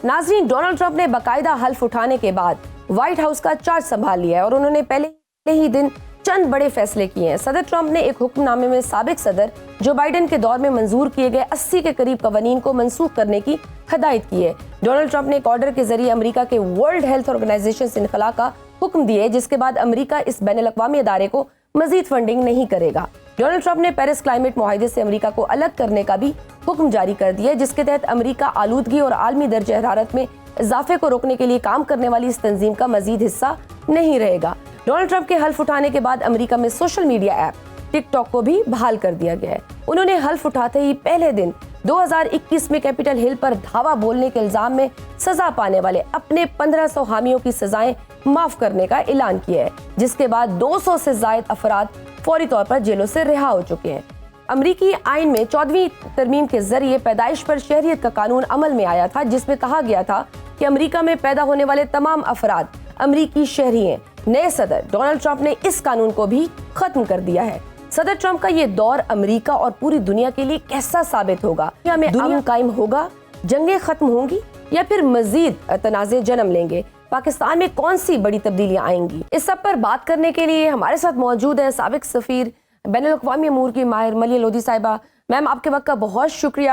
ناظرین، Donald Trump نے باقاعدہ حلف اٹھانے کے بعد وائٹ ہاؤس کا چارج سنبھال لیا ہے اور انہوں نے پہلے ہی دن چند بڑے فیصلے کیے ہیں۔ صدر ٹرمپ نے ایک حکم نامے میں سابق صدر جو بائیڈن کے دور میں منظور کیے گئے 80 کے قریب قوانین کو منسوخ کرنے کی ہدایت کی ہے۔ ڈونلڈ ٹرمپ نے ایک آرڈر کے ذریعے امریکہ کے ورلڈ ہیلتھ آرگنائزیشن سے انخلا کا حکم دیا ہے، جس کے بعد امریکہ اس بین الاقوامی ادارے کو مزید فنڈنگ نہیں کرے گا۔ ڈونلڈ ٹرمپ نے پیرس کلائمیٹ معاہدے سے امریکہ کو الگ کرنے کا بھی حکم جاری کر دیا ہے، جس کے تحت امریکہ آلودگی اور عالمی درجہ حرارت میں اضافے کو روکنے کے لیے کام کرنے والی اس تنظیم کا مزید حصہ نہیں رہے گا۔ ڈونلڈ ٹرمپ کے حلف اٹھانے کے بعد امریکہ میں سوشل میڈیا ایپ ٹک ٹاک کو بھی بحال کر دیا گیا ہے۔ انہوں نے حلف اٹھاتے ہی پہلے دن 2021 میں کیپٹل ہل پر دھاوا بولنے کے الزام میں سزا پانے والے اپنے 1500 حامیوں کی سزائیں معاف کرنے کا اعلان کیا ہے، جس کے بعد 200 سے زائد افراد فوری طور پر جیلوں سے رہا ہو چکے ہیں۔ امریکی آئین میں 14ویں ترمیم کے ذریعے پیدائش پر شہریت کا قانون عمل میں آیا تھا، جس میں کہا گیا تھا کہ امریکہ میں پیدا ہونے والے تمام افراد امریکی شہری ہیں۔ نئے صدر ڈونلڈ ٹرمپ نے اس قانون کو بھی ختم کر دیا ہے۔ صدر ٹرمپ کا یہ دور امریکہ اور پوری دنیا کے لیے کیسا ثابت ہوگا؟ دنیا میں امن قائم ہوگا، جنگیں ختم ہوں گی یا پھر مزید تنازع جنم لیں گے؟ پاکستان میں کون سی بڑی تبدیلیاں آئیں گی؟ اس سب پر بات کرنے کے لیے ہمارے ساتھ موجود ہے سابق سفیر بین الاقوامی امور کی ماہر ملیحہ لودھی صاحبہ۔ میم، آپ کے وقت کا بہت شکریہ۔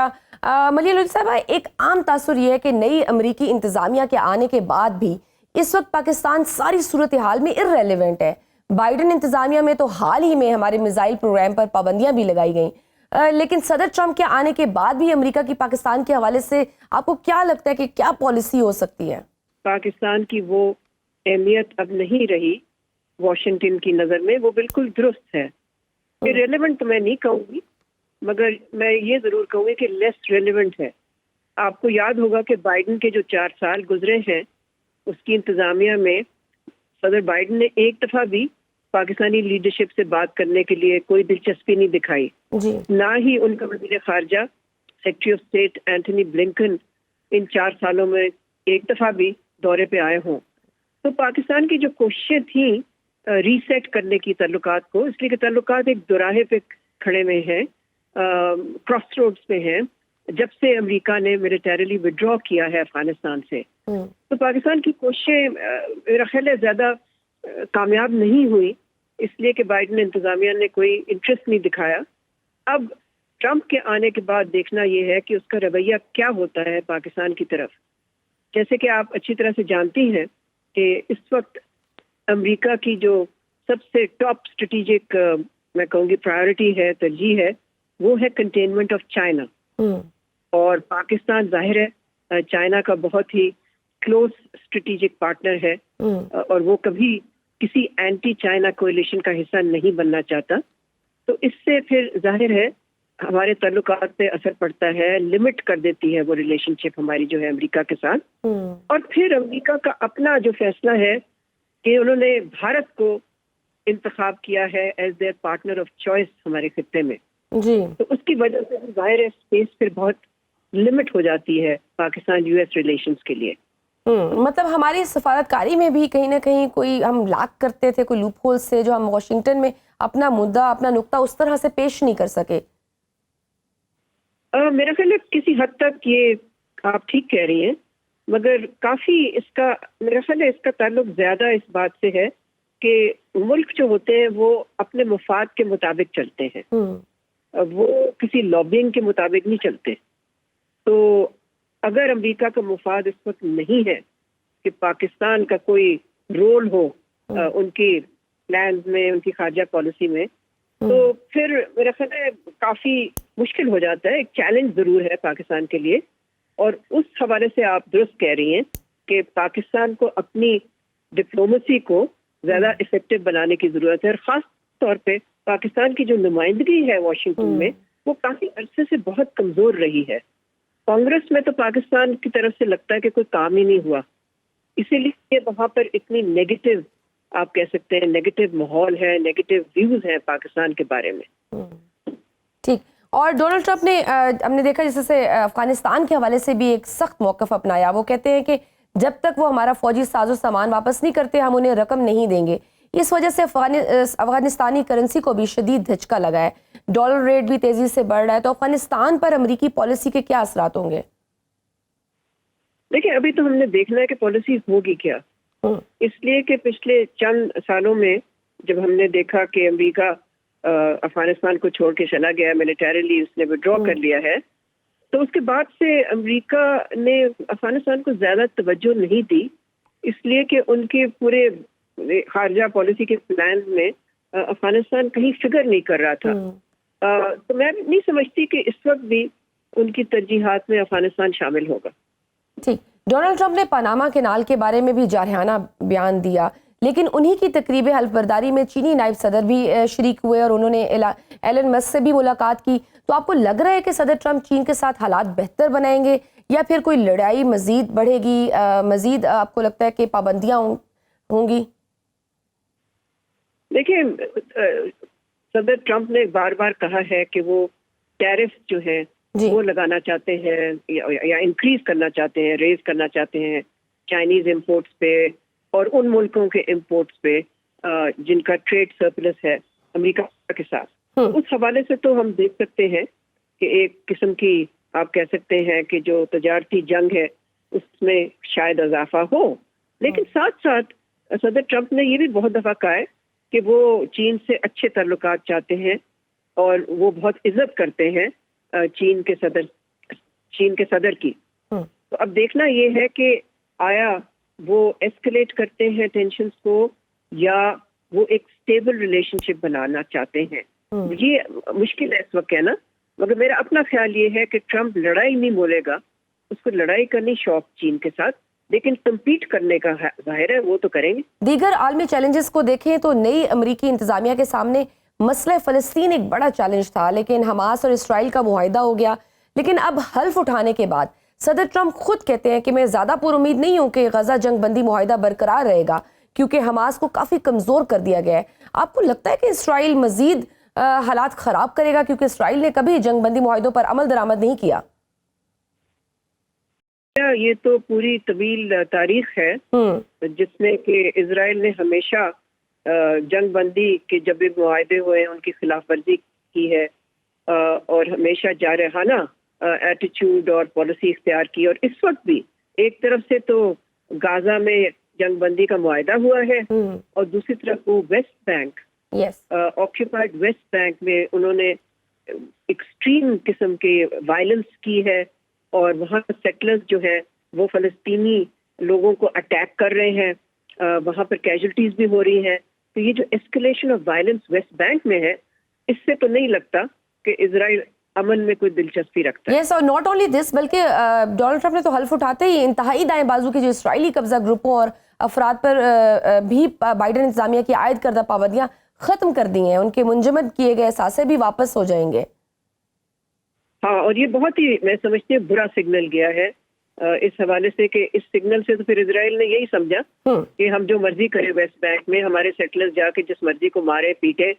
ملیحہ لودھی صاحبہ، ایک عام تاثر یہ ہے کہ نئی امریکی انتظامیہ کے آنے کے بعد بھی اس وقت پاکستان ساری صورتحال میں ارریلیونٹ ہے۔ بائیڈن انتظامیہ میں تو حال ہی میں ہمارے میزائل پروگرام پر پابندیاں بھی لگائی گئیں، لیکن صدر ٹرمپ کے آنے کے بعد بھی امریکہ کی پاکستان کے حوالے سے آپ کو کیا لگتا ہے کہ کیا پالیسی ہو سکتی ہے؟ پاکستان کی وہ اہمیت اب نہیں رہی واشنگٹن کی نظر میں، وہ بالکل درست ہے۔ ریلیونٹ تو میں نہیں کہوں گی، مگر میں یہ ضرور کہوں گی کہ لیس ریلیونٹ ہے۔ آپ کو یاد ہوگا کہ بائیڈن کے جو 4 سال گزرے ہیں اس کی انتظامیہ میں صدر بائیڈن نے ایک دفعہ بھی پاکستانی لیڈرشپ سے بات کرنے کے لیے کوئی دلچسپی نہیں دکھائی، نہ ہی ان کا وزیر خارجہ secretary of state Antony Blinken ان 4 سالوں میں ایک دفعہ بھی دورے پہ آئے ہوں۔ تو پاکستان کی جو کوششیں تھیں ریسیٹ کرنے کی تعلقات کو، اس لیے کہ تعلقات ایک دوراہے پہ کھڑے ہوئے ہیں، کراس روڈز پہ ہیں، جب سے امریکہ نے ملیٹریلی وڈرا کیا ہے افغانستان سے۔ تو پاکستان کی کوششیں میرا خیال ہے زیادہ کامیاب نہیں ہوئی، اس لیے کہ بائیڈن انتظامیہ نے کوئی انٹرسٹ نہیں دکھایا۔ اب ٹرمپ کے آنے کے بعد دیکھنا یہ ہے کہ اس کا رویہ کیا ہوتا ہے پاکستان کی طرف۔ جیسے کہ آپ اچھی طرح سے جانتی ہیں کہ اس وقت امریکہ کی جو سب سے ٹاپ اسٹریٹجک میں کہوں گی پرائیورٹی ہے، ترجیح ہے، وہ ہے کنٹینمنٹ آف چائنا۔ اور پاکستان ظاہر ہے چائنا کا بہت ہی کلوز اسٹریٹجک پارٹنر ہے، اور وہ کبھی کسی اینٹی چائنا کولیشن کا حصہ نہیں بننا چاہتا۔ تو اس سے پھر ظاہر ہے ہمارے تعلقات پہ اثر پڑتا ہے، لمٹ کر دیتی ہے وہ ریلیشن شپ ہماری جو ہے امریکہ کے ساتھ۔ اور پھر امریکہ کا اپنا جو فیصلہ ہے کہ انہوں نے بھارت کو انتخاب کیا ہے as their partner of choice ہمارے خطے میں، تو اس کی وجہ سے ظاہر ہے اسپیس پھر بہت لمٹ ہو جاتی ہے پاکستان یو ایس ریلیشنز کے لیے۔ مطلب ہماری سفارتکاری میں بھی کہیں نہ کہیں کوئی ہم لاک کرتے تھے کوئی لوپ ہول سے، جو ہم واشنگٹن میں اپنا مدعا اپنا نقطہ اس طرح سے پیش نہیں کر سکے۔ میرا خیال ہے کسی حد تک یہ آپ ٹھیک کہہ رہی ہیں، مگر کافی اس کا میرا خیال ہے اس کا تعلق زیادہ اس بات سے ہے کہ ملک جو ہوتے ہیں وہ اپنے مفاد کے مطابق چلتے ہیں، وہ کسی لابینگ کے مطابق نہیں چلتے۔ تو اگر امریکہ کا مفاد اس وقت نہیں ہے کہ پاکستان کا کوئی رول ہو ان کی پلانز میں، ان کی خارجہ پالیسی میں، تو پھر میرا خیال ہے کافی مشکل ہو جاتا ہے۔ ایک چیلنج ضرور ہے پاکستان کے لیے، اور اس حوالے سے آپ درست کہہ رہی ہیں کہ پاکستان کو اپنی ڈپلومیسی کو زیادہ افیکٹو بنانے کی ضرورت ہے، اور خاص طور پہ پاکستان کی جو نمائندگی ہے واشنگٹن میں وہ کافی عرصے سے بہت کمزور رہی ہے۔ کانگریس میں تو پاکستان کی طرف سے لگتا ہے کہ کوئی کام ہی نہیں ہوا، اسی لیے وہاں پر اتنی نیگیٹو آپ کہہ سکتے ہیں نیگیٹو ماحول ہے، نیگیٹو ویوز ہیں پاکستان کے بارے میں۔ ٹھیک۔ اور ڈونلڈ ٹرمپ نے ہم نے دیکھا جیسے افغانستان کے حوالے سے بھی ایک سخت موقف اپنایا۔ وہ کہتے ہیں کہ جب تک وہ ہمارا فوجی ساز و سامان واپس نہیں کرتے ہم انہیں رقم نہیں دیں گے۔ اس وجہ سے افغانستانی کرنسی کو بھی شدید دھچکا لگا ہے، ڈالر ریٹ بھی تیزی سے بڑھ رہا ہے۔ تو افغانستان پر امریکی پالیسی کے کیا اثرات ہوں گے؟ دیکھیں ابھی تو ہم نے دیکھنا ہے کہ پالیسی ہوگی کیا. اس لیے کہ پچھلے چند سالوں میں جب ہم نے دیکھا کہ امریکہ افغانستان کو چھوڑ کے چلا گیا, ملیٹریلی اس نے وڈرا کر لیا ہے, تو اس کے بعد سے امریکہ نے افغانستان کو زیادہ توجہ نہیں دی, اس لیے کہ ان کے پورے خارجہ پالیسی کے پلان میں افغانستان کہیں فگر نہیں کر رہا تھا. تو میں نہیں سمجھتی کہ اس وقت بھی ان کی ترجیحات میں افغانستان شامل ہوگا. ٹھیک. ڈونلڈ ٹرمپ نے پاناما کینال کے بارے میں بھی جارحانہ بیان دیا, لیکن انہی کی تقریب حلف برداری میں چینی نائب صدر بھی شریک ہوئے اور انہوں نے ایلن مسک سے بھی ملاقات کی. تو آپ کو لگ رہا ہے کہ صدر ٹرمپ چین کے ساتھ حالات بہتر بنائیں گے یا پھر کوئی لڑائی مزید بڑھے گی, مزید آپ کو لگتا ہے کہ پابندیاں ہوں گی؟ دیکھیں صدر ٹرمپ نے بار بار کہا ہے کہ وہ ٹیرف جو ہیں وہ لگانا چاہتے ہیں یا انکریز کرنا چاہتے ہیں, ریز کرنا چاہتے ہیں چائنیز امپورٹس پہ اور ان ملکوں کے امپورٹس پہ جن کا ٹریڈ سرپلس ہے امریکہ کے ساتھ. اس حوالے سے تو ہم دیکھ سکتے ہیں کہ ایک قسم کی آپ کہہ سکتے ہیں کہ جو تجارتی جنگ ہے اس میں شاید اضافہ ہو, لیکن ساتھ ساتھ صدر ٹرمپ نے یہ بھی بہت دفعہ کہا ہے کہ وہ چین سے اچھے تعلقات چاہتے ہیں اور وہ بہت عزت کرتے ہیں چین کے صدر کی. تو اب دیکھنا یہ ہے کہ آیا وہ ایسکلیٹ کرتے ہیں ٹینشنز کو یا وہ ایک سٹیبل ریلیشن شپ بنانا چاہتے ہیں. یہ مشکل ہے اس وقت کہنا, مگر میرا اپنا خیال یہ ہے کہ ٹرمپ لڑائی نہیں بولے گا, اس کو لڑائی کرنی شوق چین کے ساتھ, لیکن کمپیٹ کرنے کا ظاہر ہے وہ تو کریں گے. دیگر عالمی چیلنجز کو دیکھیں تو نئی امریکی انتظامیہ کے سامنے مسئلہ فلسطین ایک بڑا چیلنج تھا, لیکن حماس اور اسرائیل کا معاہدہ ہو گیا. لیکن اب حلف اٹھانے کے بعد صدر ٹرمپ خود کہتے ہیں کہ میں زیادہ پر امید نہیں ہوں کہ غزہ جنگ بندی معاہدہ برقرار رہے گا, کیونکہ حماس کو کافی کمزور کر دیا گیا ہے. آپ کو لگتا ہے کہ اسرائیل مزید حالات خراب کرے گا, کیونکہ اسرائیل نے کبھی جنگ بندی معاہدوں پر عمل درآمد نہیں کیا؟ یہ تو پوری طویل تاریخ ہے جس میں کہ اسرائیل نے ہمیشہ جنگ بندی کے جب بھی معاہدے ہوئے ان کی خلاف ورزی کی ہے اور ہمیشہ جارحانہ ایٹیچیوڈ اور پالیسی اختیار کی. اور اس وقت بھی ایک طرف سے تو غزہ میں جنگ بندی کا معاہدہ ہوا ہے اور دوسری طرف وہ West Bank occupied West Bank میں انہوں نے ایکسٹریم قسم کی وائلنس کی ہے اور وہاں سیٹلرز جو ہیں وہ فلسطینی لوگوں کو اٹیک کر رہے ہیں, وہاں پر کیجولٹیز بھی ہو رہی ہیں. تو یہ جو escalation of violence West Bank میں ہے, اس سے تو نہیں لگتا کہ اسرائیل امن میں کوئی دلچسپی رکھتا ہے. یس, اور ناٹ اونلی دس بلکہ ڈونلڈ ٹرمپ نے تو حلف اٹھاتے ہی انتہائی دائیں بازو کے جو اسرائیلی قبضہ گروپوں اور افراد پر بھی بائیڈن انتظامیہ کی عائد کردہ پابندیاں ختم کر دی ہیں, ان کے منجمد کیے گئے اثاثے بھی واپس ہو جائیں گے. ہاں, اور یہ بہت ہی میں سمجھتی ہوں برا سگنل گیا ہے اس حوالے سے کہ اس سگنل سے تو پھر اسرائیل نے یہی سمجھا کہ ہم جو مرضی کریں ویسٹ بینک میں, ہمارے سیٹلرز جا کے جس مرضی کو مارے پیٹے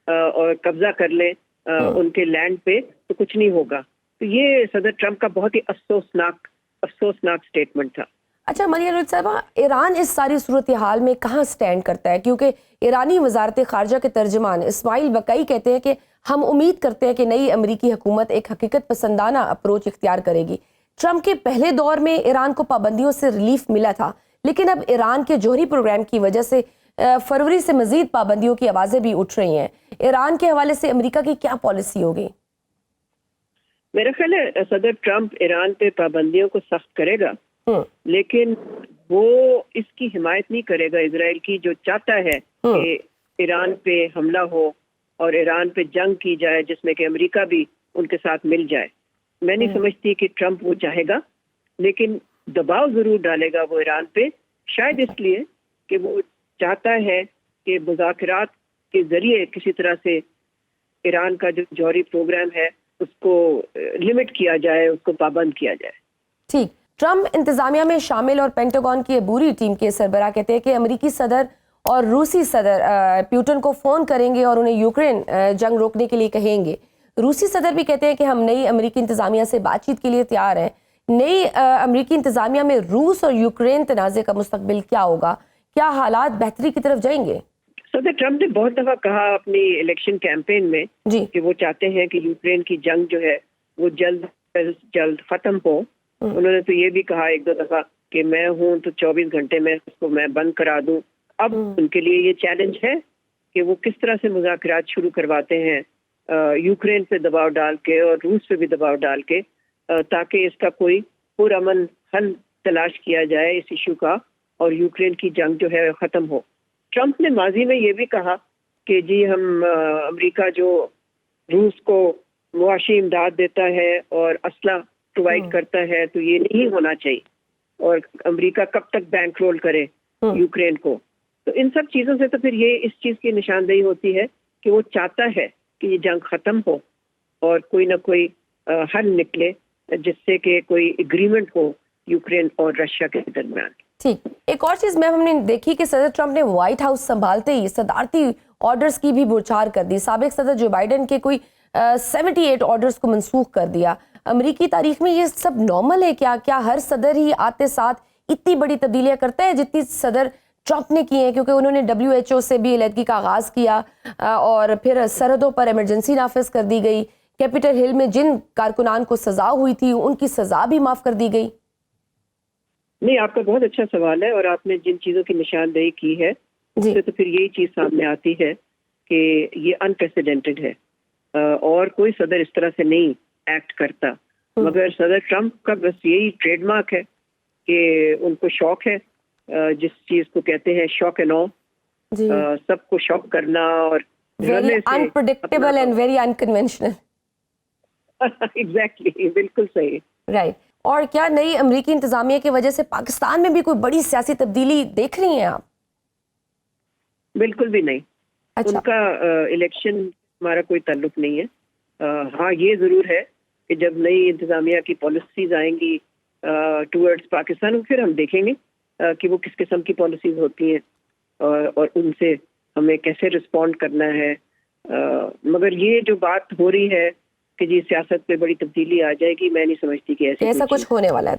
اور قبضہ کر لیں ان کے لینڈ پہ تو کچھ نہیں ہوگا. تو یہ صدر ٹرمپ کا بہت ہی افسوسناک سٹیٹمنٹ تھا. اچھا مریم رود صاحبہ, ایران اس ساری صورتحال میں کہاں سٹینڈ کرتا ہے؟ کیونکہ ایرانی وزارت خارجہ کے ترجمان اسماعیل بقائی کہتے ہیں کہ ہم امید کرتے ہیں کہ نئی امریکی حکومت ایک حقیقت پسندانہ اپروچ اختیار کرے گی. ٹرمپ کے پہلے دور میں ایران کو پابندیوں سے ریلیف ملا تھا, لیکن اب ایران کے جوہری پروگرام کی وجہ سے فروری سے مزید پابندیوں کی آوازیں بھی اٹھ رہی ہیں. ایران کے حوالے سے امریکہ کی کیا پالیسی ہوگی؟ میرا خیال ہے صدر ٹرمپ ایران پہ پابندیوں کو سخت کرے گا, لیکن وہ اس کی حمایت نہیں کرے گا اسرائیل کی, جو چاہتا ہے کہ ایران پہ حملہ ہو اور ایران پہ جنگ کی جائے جس میں کہ امریکہ بھی ان کے ساتھ مل جائے. میں نہیں سمجھتی کہ ٹرمپ وہ چاہے گا, لیکن دباؤ ضرور ڈالے گا وہ ایران پہ, شاید اس لیے کہ وہ چاہتا ہے کہ مذاکرات کے ذریعے کسی طرح سے ایران کا جو جوہری پروگرام ہے اس کو لمٹ کیا جائے, اس کو پابند کیا جائے. ٹھیک. ٹرمپ انتظامیہ میں شامل اور پینٹاگون کی عبوری ٹیم کے سربراہ کہتے ہیں کہ امریکی صدر اور روسی صدر پیوٹن کو فون کریں گے اور انہیں یوکرین جنگ روکنے کے لیے کہیں گے. روسی صدر بھی کہتے ہیں کہ ہم نئی امریکی انتظامیہ سے بات چیت کے لیے تیار ہیں. نئی امریکی انتظامیہ میں روس اور یوکرین تنازع کا مستقبل کیا ہوگا؟ کیا حالات بہتری کی طرف جائیں گے؟ صدر ٹرمپ نے بہت دفعہ کہا اپنی الیکشن کیمپین میں کہ وہ چاہتے ہیں کہ یوکرین کی جنگ جو ہے وہ جلد ختم ہو انہوں نے تو یہ بھی کہا ایک دو دفعہ کہ میں ہوں تو 24 گھنٹے میں اس کو میں بند کرا دوں. اب ان کے لیے یہ چیلنج ہے کہ وہ کس طرح سے مذاکرات شروع کرواتے ہیں یوکرین پہ دباؤ ڈال کے اور روس پہ بھی دباؤ ڈال کے تاکہ اس کا کوئی پرامن حل تلاش کیا جائے اس ایشو کا اور یوکرین کی جنگ جو ہے ختم ہو. ٹرمپ نے ماضی میں یہ بھی کہا کہ جی ہم امریکہ جو روس کو معاشی امداد دیتا ہے اور اسلحہ پرووائڈ کرتا ہے تو یہ نہیں ہونا چاہیے اور امریکہ کب تک بینک رول کرے یوکرین کو. تو ان سب چیزوں سے تو پھر یہ اس چیز کی نشاندہی ہوتی ہے کہ وہ چاہتا ہے کہ یہ جنگ ختم ہو اور کوئی نہ کوئی حل نکلے جس سے کہ کوئی اگریمنٹ ہو یوکرین اور رشیا کے درمیان. ٹھیک. ایک اور چیز میں ہم نے دیکھی کہ صدر ٹرمپ نے وائٹ ہاؤس سنبھالتے ہی صدارتی آرڈرز کی بھی بوچھار کر دی. سابق صدر جو بائیڈن کے کوئی 78 آرڈرز کو منسوخ کر دیا. امریکی تاریخ میں یہ سب نارمل ہے کیا؟ کیا ہر صدر ہی آتے ساتھ اتنی بڑی تبدیلیاں کرتا ہے جتنی صدر ٹرمپ نے کی ہیں؟ کیونکہ انہوں نے WHO سے بھی علیحدگی کا آغاز کیا اور پھر سرحدوں پر ایمرجنسی نافذ کر دی گئی. کیپٹل ہل میں جن کارکنان کو سزا ہوئی تھی ان کی سزا بھی معاف کر دی گئی. نہیں، آپ کا بہت اچھا سوال ہے اور آپ نے جن چیزوں کی نشاندہی کی ہے اس سے تو پھر یہی چیز سامنے آتی ہے کہ یہ انپریسیڈنٹڈ ہے اور کوئی صدر اس طرح سے نہیں ایکٹ کرتا. مگر صدر ٹرمپ کا بس یہی ٹریڈ مارک ہے کہ ان کو شوق ہے جس چیز کو کہتے ہیں شوق اینڈ آ، سب کو شوق کرنا اور very unpredictable and very unconventional. Exactly, بالکل صحیح. رائٹ. اور کیا نئی امریکی انتظامیہ کی وجہ سے پاکستان میں بھی کوئی بڑی سیاسی تبدیلی دیکھ رہی ہیں آپ؟ بالکل بھی نہیں. ان کا الیکشن ہمارا کوئی تعلق نہیں ہے. ہاں یہ ضرور ہے کہ جب نئی انتظامیہ کی پالیسیز آئیں گی ٹورڈز پاکستان پھر ہم دیکھیں گے کہ وہ کس قسم کی پالیسیز ہوتی ہیں اور ان سے ہمیں کیسے رسپونڈ کرنا ہے. مگر یہ جو بات ہو رہی ہے کہ جی سیاست پہ بڑی تبدیلی آ جائے گی، میں نہیں سمجھتی کہ ایسا کچھ ہونے والا ہے.